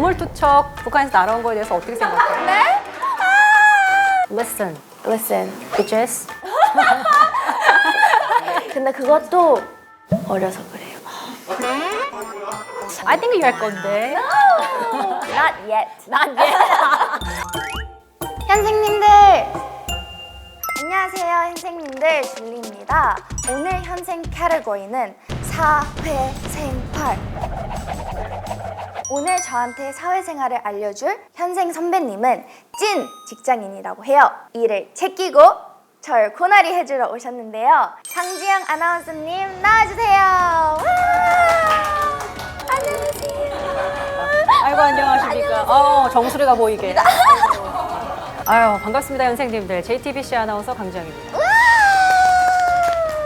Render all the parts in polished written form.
오물투척 북한에서 날아온 거에 대해서 어떻게 생각해요? 네? Listen, Listen. bitches. 근데 그것도 어려서 그래요. I think you 할 건데. Not yet. 난 얘. 현생님들! 안녕하세요, 현생님들. 줄리입니다. 오늘 현생 카테고리는 사회생활. 오늘 저한테 사회생활을 알려줄 현생 선배님은 찐 직장인이라고 해요. 일을 제끼고 절 고나리 해주러 오셨는데요. 장지영 아나운서님 나와주세요. 와! 안녕하세요. 아이고 안녕하십니까. 정수리가 보이게. 아유 반갑습니다 선생님들. JTBC 아나운서 강지영입니다.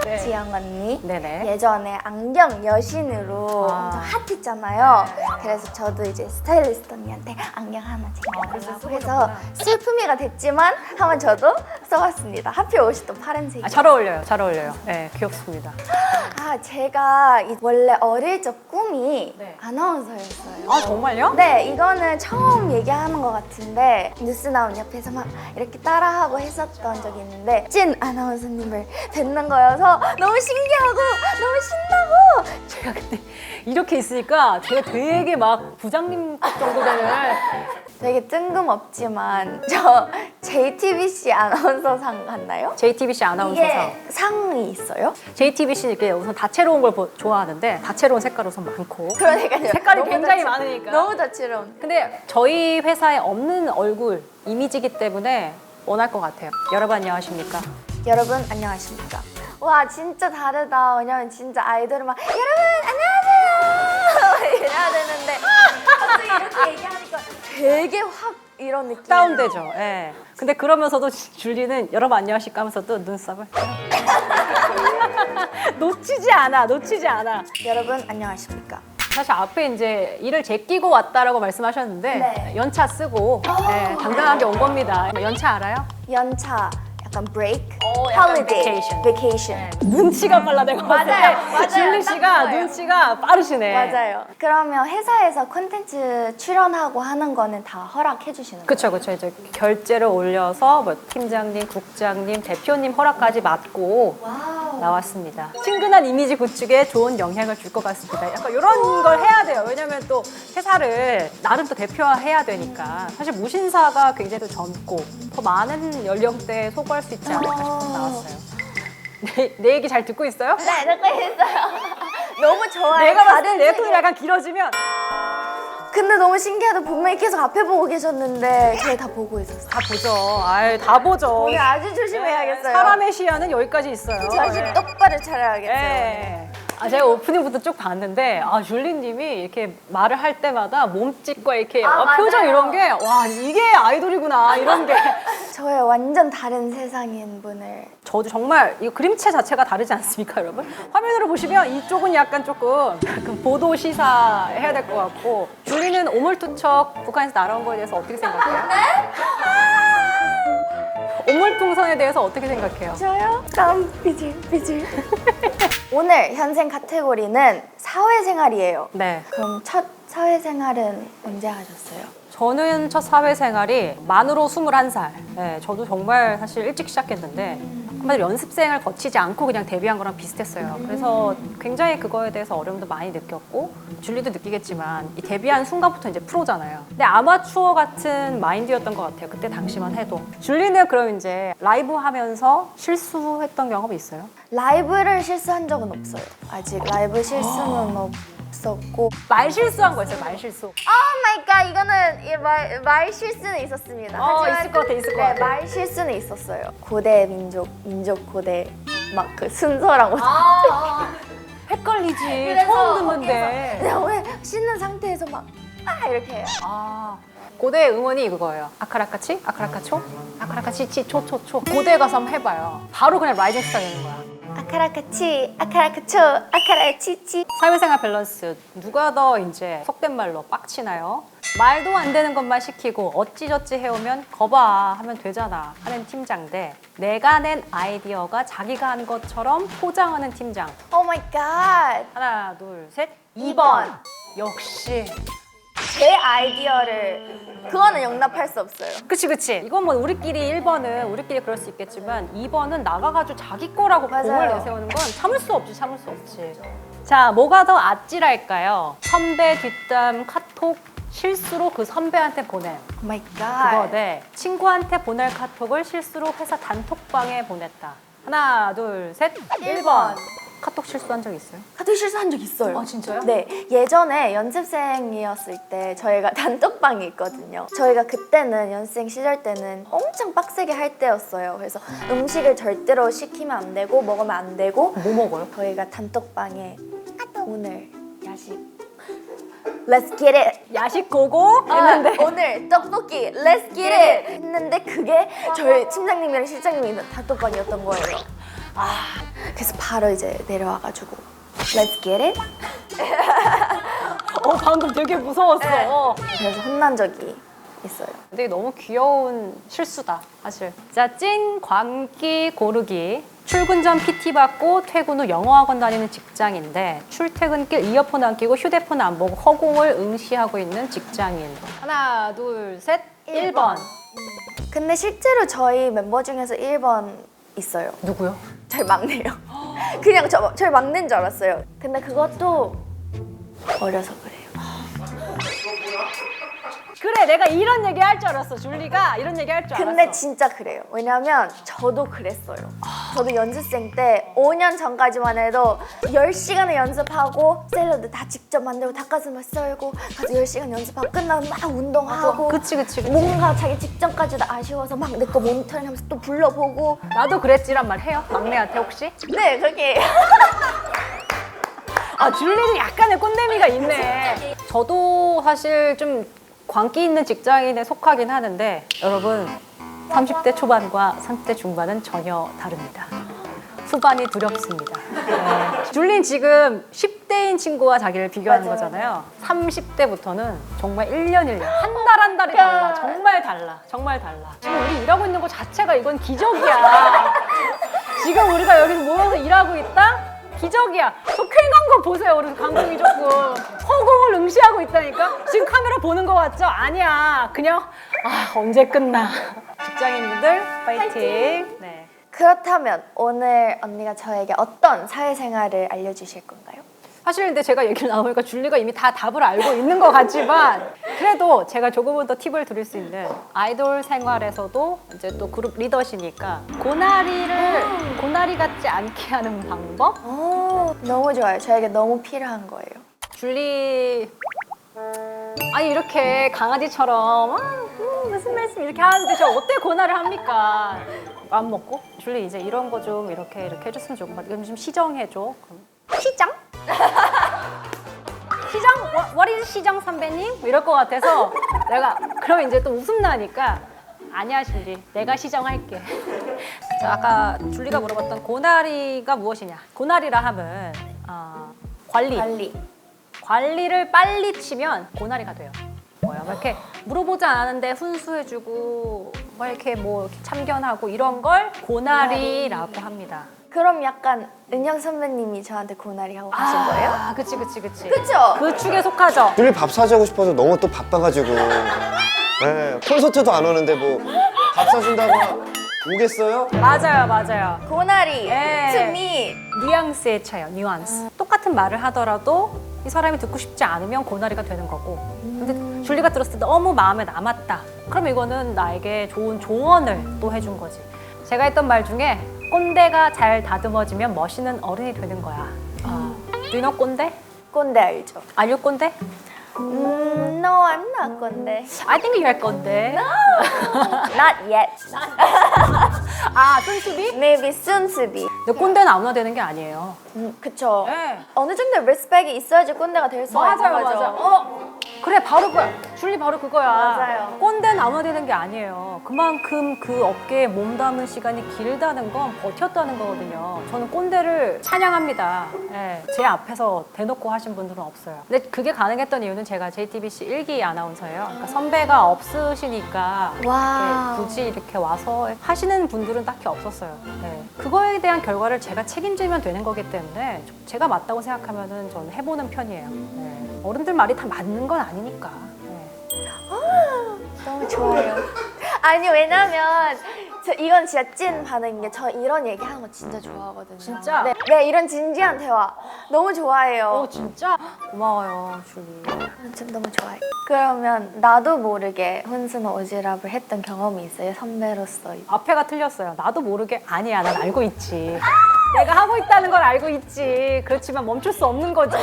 네. 지영 언니 네네. 예전에 안경 여신으로 엄청 핫했잖아요. 그래서 저도 이제 스타일리스트 언니한테 안경 하나 챙겨달라고 해서 슬픔이가 됐지만 한번 저도 써봤습니다. 하필 옷이 또 파란색이에요. 잘 어울려요. 잘 어울려요. 네, 귀엽습니다. 제가 원래 어릴 적 꿈이 네. 아나운서였어요. 아 정말요? 네, 이거는 처음 얘기하는 것 같은데 뉴스 나온 옆에서 막 이렇게 따라하고 했었던 적이 있는데 찐 아나운서님을 뵙는 거여서 너무 신기하고 너무 신나고 제가 근데 이렇게 있으니까 제가 되게 막 부장님 정도 되는 되게 뜬금없지만 저 JTBC 아나운서상 갔나요? JTBC 아나운서상. 이게 상이 있어요? JTBC는 이렇게 우선 다채로운 걸 좋아하는데 다채로운 색깔 우선 많고 그러니까요. 색깔이 너무 굉장히 다채- 많으니까. 너무 다채로운. 근데 저희 회사에 없는 얼굴 이미지이기 때문에 원할 것 같아요. 여러분 안녕하십니까? 여러분 안녕하십니까? 와 진짜 다르다. 왜냐면 진짜 아이돌은 막 여러분 안녕하세요 이래야 되는데 갑자기 이렇게 얘기하니까 되게 확 이런 느낌. 다운되죠. 예. 근데 그러면서도 줄리는 여러분 안녕하십니까 하면서도 눈썹을 놓치지 않아. 여러분 안녕하십니까? 사실 앞에 이제 일을 제끼고 왔다라고 말씀하셨는데 네. 연차 쓰고 예, 당당하게 온 겁니다. 연차 알아요? 연차 약간 break, 약간 holiday, vacation. vacation. 눈치가 빨라 내가 봤을 때. 맞아요. 줄리 딱 씨가 그거예요. 눈치가 빠르시네. 맞아요. 그러면 회사에서 콘텐츠 출연하고 하는 거는 다 허락해 주시는 거예요? 그렇죠. 이제 결제를 올려서 뭐 팀장님, 국장님, 대표님 허락까지 맡고 와우. 나왔습니다. 친근한 이미지 구축에 좋은 영향을 줄 것 같습니다. 약간 이런 걸 해야 돼요. 왜냐면 또 회사를 나름 또 대표해야 되니까. 사실 무신사가 굉장히 또 젊고 더 많은 연령대에 소구할 수 있지 않을까 싶어서 나왔어요. 내 얘기 잘 듣고 있어요? 네, 듣고 있어요. 너무 좋아요. 내가 봤을 때 다른 내 세계. 톤이 약간 길어지면 근데 너무 신기하다. 분명히 계속 앞에 보고 계셨는데 저희 다 보고 있었어요. 다 보죠. 아유, 다 보죠. 오늘 아주 조심해야겠어요. 사람의 시야는 여기까지 있어요. 정신 네. 똑바로 차려야겠어요. 네. 제가 오프닝부터 쭉 봤는데 줄리님이 이렇게 말을 할 때마다 몸짓과 이렇게 맞아요. 표정 이런 게 와 이게 아이돌이구나 이런 게 저의 완전 다른 세상인 분을 저도 정말 이 그림체 자체가 다르지 않습니까 여러분? 화면으로 보시면 이쪽은 약간 조금 보도 시사 해야 될 것 같고 줄리는 오물투척 북한에서 날아온 거에 대해서 어떻게 생각해요? 오물풍선에 대해서 어떻게 생각해요? 저요? 땀 삐질삐질. 오늘 현생 카테고리는 사회생활이에요. 네. 그럼 첫 사회생활은 언제 하셨어요? 저는 첫 사회생활이 만으로 21살. 네, 저도 정말 사실 일찍 시작했는데 한마디로 연습생을 거치지 않고 그냥 데뷔한 거랑 비슷했어요. 그래서 굉장히 그거에 대해서 어려움도 많이 느꼈고 줄리도 느끼겠지만 이 데뷔한 순간부터 이제 프로잖아요. 근데 아마추어 같은 마인드였던 것 같아요. 그때 당시만 해도. 줄리는 그럼 이제 라이브 하면서 실수했던 경험이 있어요? 라이브를 실수한 적은 없어요. 아직 라이브 실수는 없었고. 말 실수한 거 있어요, 말 실수. 오 마이 갓, 이거는 말 실수는 있었습니다. 있을 것 같아, 있을 것 같아. 말 실수는 있었어요. 고대 민족 고대 막 그 순서랑 헷갈리지. 그래서 처음 듣는데. 그냥 왜 씻는 상태에서 막 이렇게 해요. 고대 응원이 그거예요. 아카라카치, 아카라카초, 아카라카치치, 초초초. 고대 가서 한번 해봐요. 바로 그냥 라이징 스타 되는 거야. 아카라카치, 아카라카초, 아카라치치. 사회생활 밸런스 누가 더 이제 속된 말로 빡치나요? 말도 안 되는 것만 시키고 어찌저찌 해오면 거봐 하면 되잖아 하는 팀장 대 내가 낸 아이디어가 자기가 한 것처럼 포장하는 팀장. 오 마이 갓. 하나 둘 셋. 2번. 역시 제 아이디어를 그거는 용납할 수 없어요. 그치 그치. 이건 뭐 우리끼리 1번은 우리끼리 그럴 수 있겠지만 2번은 나가가지고 자기 거라고 맞아요. 공을 내세우는 건 참을 수 없지 참을 수 없지. 자, 뭐가 더 아찔할까요? 선배 뒷담 카톡 실수로 그 선배한테 보냄. 오 마이 그거 갓. 대 친구한테 보낼 카톡을 실수로 회사 단톡방에 보냈다. 하나, 둘, 셋. 1번. 카톡 실수한 적 있어요? 카톡 실수한 적 있어요. 아, 진짜요? 네, 예전에 연습생이었을 때 저희가 단톡방이 있거든요. 저희가 그때는 연습생 시절 때는 엄청 빡세게 할 때였어요. 그래서 음식을 절대로 시키면 안 되고 먹으면 안 되고 뭐 먹어요? 저희가 단톡방에 오늘 야식 Let's get it 야식 고고 했는데 오늘 떡볶이 Let's get it 했는데 그게 저희 팀장님이랑 실장님이 있는 단톡방이었던 거예요. 그래서 바로 이제 내려와가지고 Let's get it 방금 되게 무서웠어. 네. 그래서 혼난 적이 있어요. 근데 너무 귀여운 실수다, 사실. 자, 찐 광기 고르기. 출근 전 PT 받고 퇴근 후 영어학원 다니는 직장인데 출퇴근길 이어폰 안 끼고 휴대폰 안 보고 허공을 응시하고 있는 직장인. 하나, 둘, 셋. 1번. 근데 실제로 저희 멤버 중에서 1번 있어요. 누구요? 저희 막내요. 그냥 저희 막내인 줄 알았어요. 근데 그것도 어려서 그래요. 그래, 내가 이런 얘기 할 줄 알았어. 줄리가 이런 얘기 할 줄 알았어. 근데 진짜 그래요. 왜냐면 저도 그랬어요. 저도 연습생 때 5년 전까지만 해도 10시간을 연습하고 샐러드 다 직접 만들고 닭가슴살 썰고 가서 10시간 연습하고 끝나면 막 운동하고 그치, 그치, 그치. 뭔가 자기 직전까지도 아쉬워서 막 내 거 모니터링 하면서 또 불러보고 나도 그랬지란 말 해요? 막내한테 혹시? 네 그렇게 아, 줄리는 약간의 꼰대미가 있네. 저도 사실 좀 광기 있는 직장인에 속하긴 하는데 여러분 30대 초반과 30대 중반은 전혀 다릅니다. 후반이 두렵습니다. 네. 줄린 지금 10대인 친구와 자기를 비교하는 맞아요. 거잖아요. 30대부터는 정말 1년 1년 한 달 한 달이 달라. 정말 달라. 정말 달라. 지금 우리 일하고 있는 거 자체가 이건 기적이야. 지금 우리가 여기서 모여서 일하고 있다? 기적이야. 저 쾌한 거 보세요. 우리 감독이 조금 허공을 응시하고 있다니까. 지금 카메라 보는 거 같죠? 아니야. 그냥 언제 끝나. 직장인분들 파이팅. 네. 그렇다면 오늘 언니가 저에게 어떤 사회생활을 알려주실 건가요? 사실 근데 제가 얘기를 나오니까 줄리가 이미 다 답을 알고 있는 것 같지만 그래도 제가 조금은 더 팁을 드릴 수 있는 아이돌 생활에서도 이제 또 그룹 리더시니까 고나리를 고나리 같지 않게 하는 방법? 오, 너무 좋아요. 저에게 너무 필요한 거예요. 줄리 아니 이렇게 강아지처럼 무슨 말씀 이렇게 하는데 저 어때 고나를 합니까? 안 먹고? 줄리 이제 이런 거 좀 이렇게 해줬으면 좋을 것 같아. 이건 좀 시정해줘. 그럼. 시정? 시정? What is 시정 선배님? 뭐 이럴 것 같아서 내가 그러면 이제 또 웃음 나니까 아니야 줄리 내가 시정할게. 자, 아까 줄리가 물어봤던 고나리가 무엇이냐? 고나리라 함은 관리를 빨리 치면 고나리가 돼요. 뭐야? 막 이렇게 물어보지 않았는데 훈수해주고 막 이렇게 뭐 이렇게 참견하고 이런 걸 고나리라고 합니다. 그럼 약간 은영 선배님이 저한테 고나리 하고 가신 거예요? 아, 그치. 그쵸? 그 축에 속하죠. 둘이 밥 사주고 싶어서 너무 또 바빠가지고 네, 콘서트도 안 오는데 뭐 밥 사준다고 오겠어요? 맞아요. 고나리, 네. 투미. 뉘앙스의 차이요, 뉘앙스. 똑같은 말을 하더라도 이 사람이 듣고 싶지 않으면 고나리가 되는 거고. 근데 줄리가 들었을 때 너무 마음에 남았다. 그럼 이거는 나에게 좋은 조언을 또 해준 거지. 제가 했던 말 중에 꼰대가 잘 다듬어지면 멋있는 어른이 되는 거야. Do you know 꼰대? 꼰대 알죠? Are you 꼰대? No, I'm not 꼰대. I think you are 꼰대. Not yet. 순수비? Maybe soon to be. 근데 꼰대는 아무나 되는 게 아니에요. 그쵸. 네. 어느 정도 리스펙이 있어야지 꼰대가 될 수가 있는 거죠. 그래, 바로 그거야. 줄리 바로 그거야. 맞아요. 꼰대는 아무나 되는 게 아니에요. 그만큼 그 업계에 몸담은 시간이 길다는 건 버텼다는 거거든요. 저는 꼰대를 찬양합니다. 예, 제 앞에서 대놓고 하신 분들은 없어요. 근데 그게 가능했던 이유는 제가 JTBC 1기 아나운서예요. 그러니까 선배가 없으시니까 와우. 굳이 이렇게 와서 하시는 분들은 딱히 없었어요. 네. 그거에 대한 결과를 제가 책임지면 되는 거기 때문에 제가 맞다고 생각하면은 저는 해보는 편이에요. 네. 어른들 말이 다 맞는 건 아니니까. 네. 좋아요. 아니 왜냐면 저 이건 진짜 찐 반응인 게 저 이런 얘기 하는 거 진짜 좋아하거든요. 진짜? 네, 네, 이런 진지한 대화 너무 좋아해요. 진짜? 고마워요, 줄리. 전 너무 좋아해요. 그러면 나도 모르게 혼수는 오지랖을 했던 경험이 있어요? 선배로서. 앞에가 틀렸어요. 나도 모르게 아니야, 난 알고 있지. 내가 하고 있다는 걸 알고 있지. 그렇지만 멈출 수 없는 거지.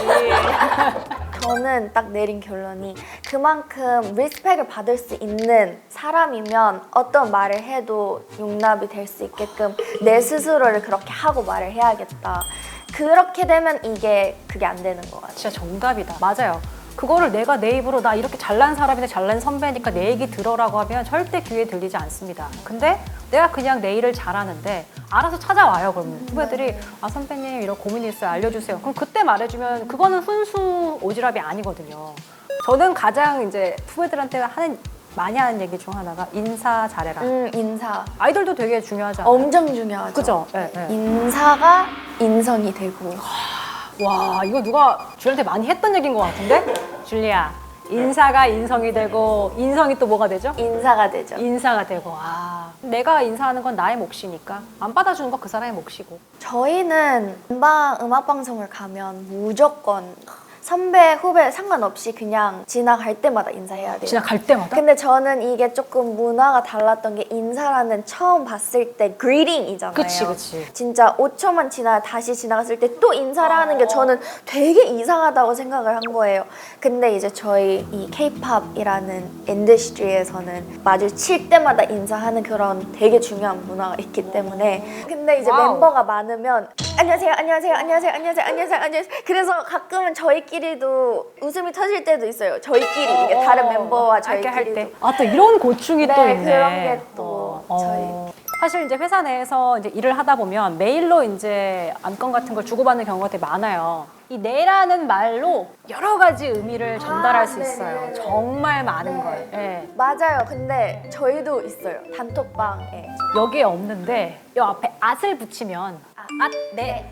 저는 딱 내린 결론이 그만큼 리스펙을 받을 수 있는 사람이면 어떤 말을 해도 용납이 될 수 있게끔 내 스스로를 그렇게 하고 말을 해야겠다. 그렇게 되면 그게 안 되는 것 같아요. 진짜 정답이다. 맞아요. 그거를 내가 내 입으로 나 이렇게 잘난 사람인데 잘난 선배니까 내 얘기 들어라고 하면 절대 귀에 들리지 않습니다. 근데 내가 그냥 내 일을 잘하는데 알아서 찾아와요. 그러면 후배들이 아 선배님 이런 고민이 있어요. 알려주세요. 그럼 그때 말해주면 그거는 훈수 오지랖이 아니거든요. 저는 가장 이제 후배들한테 많이 하는 얘기 중 하나가 인사 잘해라. 인사. 아이돌도 되게 중요하잖아요. 엄청 중요하죠. 그죠? 네, 네. 인사가 인성이 되고. 와 이거 누가 줄리한테 많이 했던 얘기인 것 같은데? 줄리야 인사가 인성이 되고 인성이 또 뭐가 되죠? 인사가 되죠. 인사가 되고 내가 인사하는 건 나의 몫이니까 안 받아주는 건 그 사람의 몫이고. 저희는 음악방송을 가면 무조건 선배, 후배 상관없이 그냥 지나갈 때마다 인사해야 돼요. 지나갈 때마다? 근데 저는 이게 조금 문화가 달랐던 게 인사라는 처음 봤을 때 greeting이잖아요. 그치. 진짜 5초만 다시 지나갔을 때 또 인사를 하는 게 저는 되게 이상하다고 생각을 한 거예요. 근데 이제 저희 이 K-POP이라는 인더스트리에서는 마주칠 때마다 인사하는 그런 되게 중요한 문화가 있기 때문에 근데 이제 멤버가 많으면 안녕하세요. 그래서 가끔은 저희끼리도 웃음이 터질 때도 있어요. 저희끼리 이게 다른 멤버와 할 저희끼리도. 때. 또 이런 고충이 또 있네. 그런 게 또 저희. 사실 이제 회사 내에서 이제 일을 하다 보면 메일로 이제 안건 같은 걸 주고받는 경우가 되게 많아요. 이 내라는 말로 여러 가지 의미를 전달할 수 있어요. 정말 많은 걸. 예. 맞아요. 근데 저희도 있어요. 단톡방에. 여기에 없는데 이 앞에 at을 붙이면 네.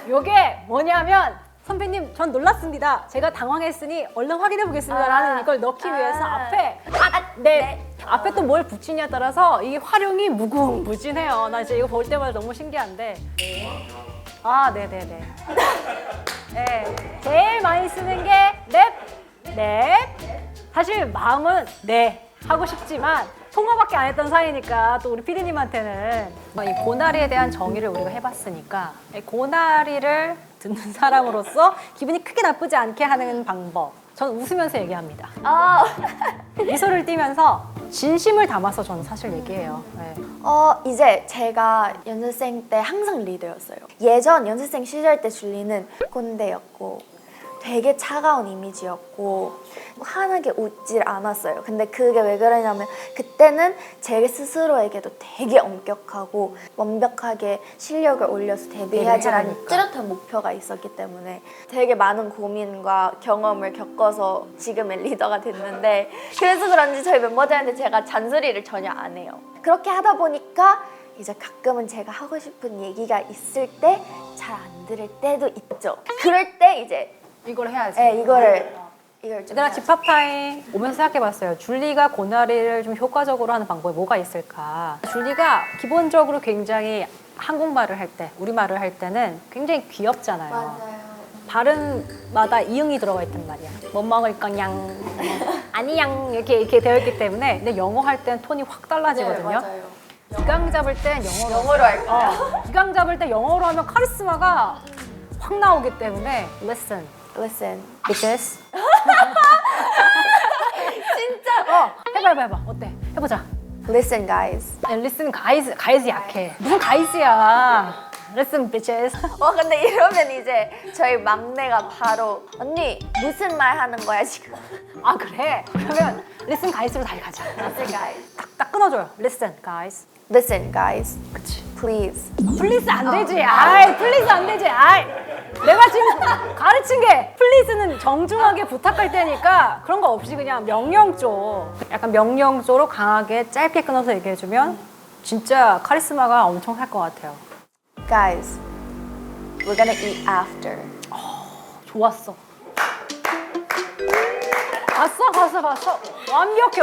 요게 뭐냐면 선배님 전 놀랐습니다. 제가 당황했으니 얼른 확인해 보겠습니다 라는 이걸 넣기 위해서 앞에 네. 앞에 또 뭘 붙이냐에 따라서 이게 활용이 무궁무진해요. 나 이제 이거 볼 때마다 너무 신기한데 네네네. 네. 제일 많이 쓰는 게 넵. 사실 마음은 네 하고 싶지만 통화밖에 안 했던 사이니까 또 우리 피디님한테는 이 고나리에 대한 정의를 우리가 해봤으니까 이 고나리를 듣는 사람으로서 기분이 크게 나쁘지 않게 하는 방법. 저는 웃으면서 얘기합니다. 미소를 띠면서 진심을 담아서 저는 사실 얘기해요. 네. 이제 제가 연습생 때 항상 리더였어요. 예전 연습생 시절 때 줄리는 꼰대였고 되게 차가운 이미지였고 환하게 웃질 않았어요. 근데 그게 왜 그러냐면 그때는 제 스스로에게도 되게 엄격하고 완벽하게 실력을 올려서 데뷔해야지라는 뚜렷한 목표가 있었기 때문에 되게 많은 고민과 경험을 겪어서 지금의 리더가 됐는데 그래서 그런지 저희 멤버들한테 제가 잔소리를 전혀 안 해요. 그렇게 하다 보니까 이제 가끔은 제가 하고 싶은 얘기가 있을 때 잘 안 들을 때도 있죠. 그럴 때 이제 이걸 해야지. 네, 이걸 좀 얘들아 집합타임 오면서 생각해봤어요. 줄리가 고나리를 좀 효과적으로 하는 방법이 뭐가 있을까. 줄리가 기본적으로 굉장히 한국말을 할 때, 우리말을 할 때는 굉장히 귀엽잖아요. 맞아요. 발음마다 이응이 들어가 있단 말이야. 뭐 먹을 거냥, 아니양 이렇게 되어 있기 때문에 근데 영어 할 때는 톤이 확 달라지거든요. 네, 맞아요. 기강 잡을 땐 영어로 할까요? 기강 잡을 때 영어로 하면 카리스마가 확 나오기 때문에 listen, bitches. 진짜. 해봐. 어때? 해보자. Listen, guys. listen, guys 약해. 무슨 guys야? listen, bitches. 근데 이러면 이제 저희 막내가 바로 언니 무슨 말 하는 거야 지금? 그래? 그러면 listen, guys로 다시 가자. Listen, guys. 딱 끊어줘요. listen, guys. Listen, guys. 그치. Please. 플리스 안 되지. 플리스 안 되지. 내가 지금 가르친 게 플리스는 정중하게 부탁할 때니까 그런 거 없이 그냥 명령조. 약간 명령조로 강하게 짧게 끊어서 얘기해주면 진짜 카리스마가 엄청 살 것 같아요. Guys, we're gonna eat after. 좋았어. 봤어.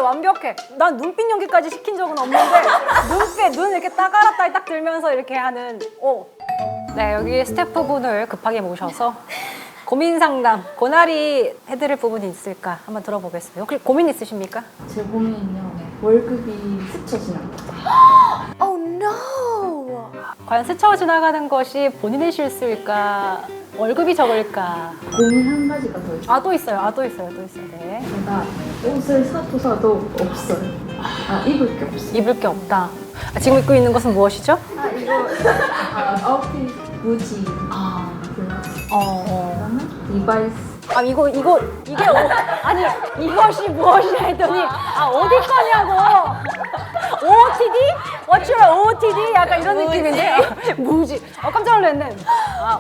완벽해. 난 눈빛 연기까지 시킨 적은 없는데 눈 이렇게 딱 깔았다 딱 들면서 이렇게 하는. 네, 여기 스태프분을 급하게 모셔서 고민 상담, 고나리 해드릴 부분이 있을까 한번 들어보겠습니다. 혹시 고민 있으십니까? 제 고민은요, 월급이 스쳐 지나가. Oh no! 과연 스쳐 지나가는 것이 본인의 실수일까? 월급이 적을까? 고민 한 가지가 더 있어요. 또 있어요. 네. 제가 옷을 사도 없어요. 입을 게 없어요. 입을 게 없다. 지금 입고 있는 것은 무엇이죠? 아웃핏 무지 블라우스. 그다음에 리바이스. 아니 이것이 무엇이냐 했더니 어디 거냐고. OOTD? What's your OOTD? 약간 이런 느낌인데 무지. 깜짝 놀랐네.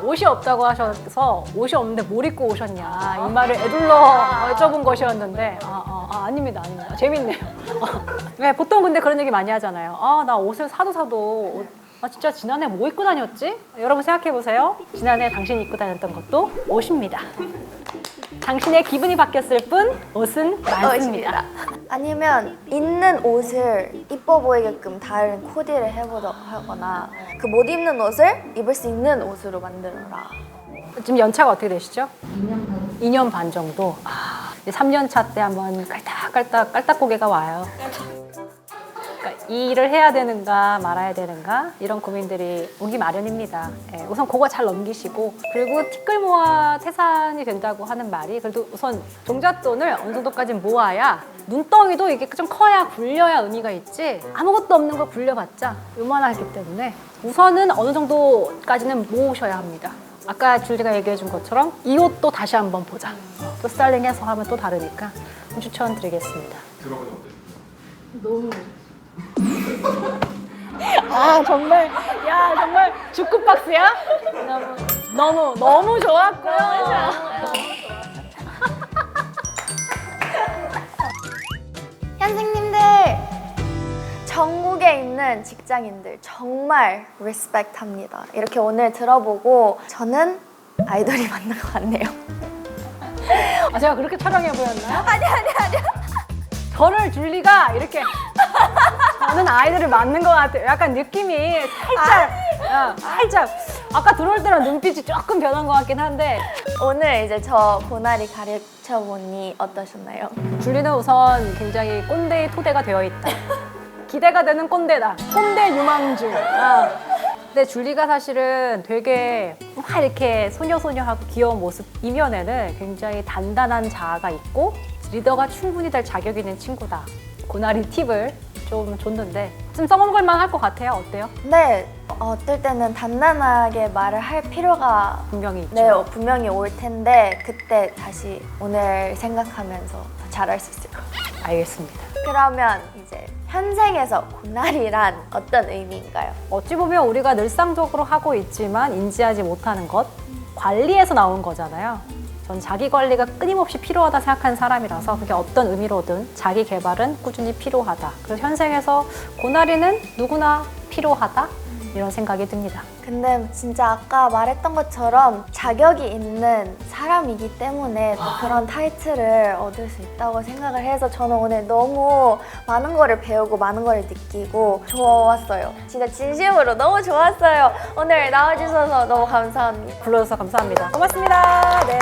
옷이 없다고 하셔서 옷이 없는데 뭘 입고 오셨냐 이 말을 애둘러 여쭤본 것이었는데 아닙니다. 재밌네요. 네, 보통 근데 그런 얘기 많이 하잖아요. 나 옷을 사도 진짜 지난해 뭐 입고 다녔지? 여러분 생각해보세요. 지난해 당신이 입고 다녔던 것도 옷입니다. 당신의 기분이 바뀌었을 뿐 옷은 많습니다. 아니면 있는 옷을 이뻐 보이게끔 다른 코디를 해보거나 그 못 입는 옷을 입을 수 있는 옷으로 만들어라. 지금 연차가 어떻게 되시죠? 2년 반. 2년 반 정도. 이제 3년 차 때 한번 깔딱고개가 와요. 그러니까 이 일을 해야 되는가 말아야 되는가 이런 고민들이 오기 마련입니다. 우선 그거 잘 넘기시고, 그리고 티끌 모아 태산이 된다고 하는 말이, 그래도 우선 종잣돈을 어느 정도까지 모아야, 눈덩이도 이게 좀 커야 굴려야 의미가 있지, 아무것도 없는 걸 굴려봤자 요만하기 때문에 우선은 어느 정도까지는 모으셔야 합니다. 아까 줄리가 얘기해 준 것처럼 이 옷도 다시 한번 보자. 또 스타일링해서 하면 또 다르니까 추천드리겠습니다. 너무 정말 주크박스야? 너무 좋았고. 현생님들, 전국에 있는 직장인들 정말 리스펙트합니다. 이렇게 오늘 들어보고 저는 아이돌이 맞는 것 같네요. 제가 그렇게 촬영해 보였나요? 아니야. 저를 줄리가 이렇게 저는 아이들을 맞는 것 같아요. 약간 느낌이 살짝 아까 들어올 때랑 눈빛이 조금 변한 것 같긴 한데, 오늘 이제 저 고나리 가르쳐 보니 어떠셨나요? 줄리는 우선 굉장히 꼰대의 토대가 되어 있다. 기대가 되는 꼰대다. 꼰대 유망주. 근데 줄리가 사실은 되게 막 이렇게 소녀소녀하고 귀여운 모습 이면에는 굉장히 단단한 자아가 있고 리더가 충분히 될 자격이 있는 친구다. 고나리 팁을 좀 줬는데 좀 써먹을만 할 것 같아요. 어때요? 네, 어떨 때는 단단하게 말을 할 필요가 분명히 있죠. 네, 분명히 올 텐데 그때 다시 오늘 생각하면서 더 잘할 수 있을 것 같아요. 알겠습니다. 그러면 이제 현생에서 고나리란 어떤 의미인가요? 어찌 보면 우리가 늘상적으로 하고 있지만 인지하지 못하는 것, 관리에서 나온 거잖아요. 전 자기 관리가 끊임없이 필요하다 생각하는 사람이라서 그게 어떤 의미로든 자기 개발은 꾸준히 필요하다. 그래서 현생에서 고나리는 누구나 필요하다, 이런 생각이 듭니다. 근데 진짜 아까 말했던 것처럼 자격이 있는 사람이기 때문에 또 그런 타이틀을 얻을 수 있다고 생각을 해서 저는 오늘 너무 많은 거를 배우고 많은 거를 느끼고 좋았어요. 진짜 진심으로 너무 좋았어요. 오늘 나와주셔서 너무 감사합니다. 불러주셔서 감사합니다. 고맙습니다. 네.